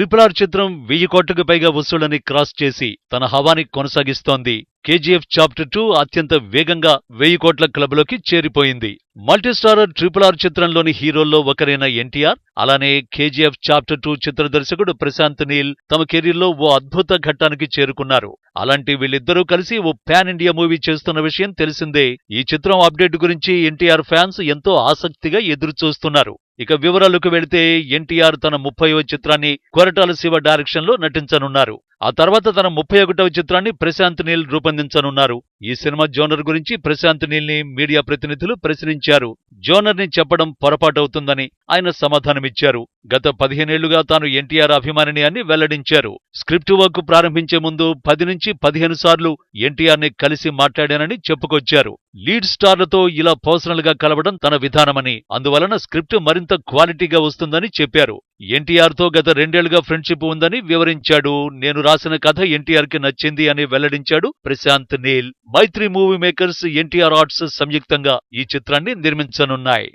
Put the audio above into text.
RRR చిత్రం 1000 కోట్లకు పైగా వసూళ్లని క్రాస్ చేసి తన హవాని కొనసాగిస్తోంది. KGF చాప్టర్ 2 అత్యంత వేగంగా 1000 కోట్ల క్లబ్లోకి చేరిపోయింది. మల్టీస్టారర్ RRR చిత్రంలోని హీరోల్లో ఒకరైన ఎన్టీఆర్, అలానే KGF చాప్టర్ 2 చిత్ర దర్శకుడు ప్రశాంత్ నీల్ తమ కెరీర్లో ఓ అద్భుత ఘట్టానికి చేరుకున్నారు. అలాంటి వీళ్ళిద్దరూ కలిసి ఓ పాన్ ఇండియా మూవీ చేస్తున్న విషయం తెలిసిందే. ఈ చిత్రం అప్డేట్ గురించి ఎన్టీఆర్ ఫ్యాన్స్ ఎంతో ఆసక్తిగా ఎదురుచూస్తున్నారు. ఇక వివరాలకు వెళితే ఎన్టీఆర్ తన 30వ చిత్రాన్ని కొరటాల శివ డైరెక్షన్లో నటించనున్నారు. ఆ తర్వాత తన 31వ చిత్రాన్ని ప్రశాంత్ నీల్ రూపొందించనున్నారు. ఈ సినిమా జోనర్ గురించి ప్రశాంత్ నీల్ ని మీడియా ప్రతినిధులు ప్రశ్నించారు. జోనర్ ని చెప్పడం పొరపాటవుతుందని ఆయన సమాధానమిచ్చారు. గత 15 ఏళ్లుగా తాను ఎన్టీఆర్ అభిమానిని అని వెల్లడించారు. స్క్రిప్ట్ వర్క్ ప్రారంభించే ముందు 10 నుంచి 15 సార్లు ఎన్టీఆర్ ని కలిసి మాట్లాడానని చెప్పుకొచ్చారు. లీడ్ స్టార్లతో ఇలా పర్సనల్ గా కలవడం తన విధానమని, అందువలన స్క్రిప్ట్ మరింత క్వాలిటీగా వస్తుందని చెప్పారు. ఎన్టీఆర్ తో గత 2 ఏళ్లుగా ఫ్రెండ్షిప్ ఉందని వివరించాడు. నేను రాసిన కథ ఎన్టీఆర్ కి నచ్చింది అని వెల్లడించాడు ప్రశాంత్ నీల్. మైత్రి మూవీ మేకర్స్, ఎన్టీఆర్ ఆర్ట్స్ సంయుక్తంగా ఈ చిత్రాన్ని నిర్మించనున్నాయి.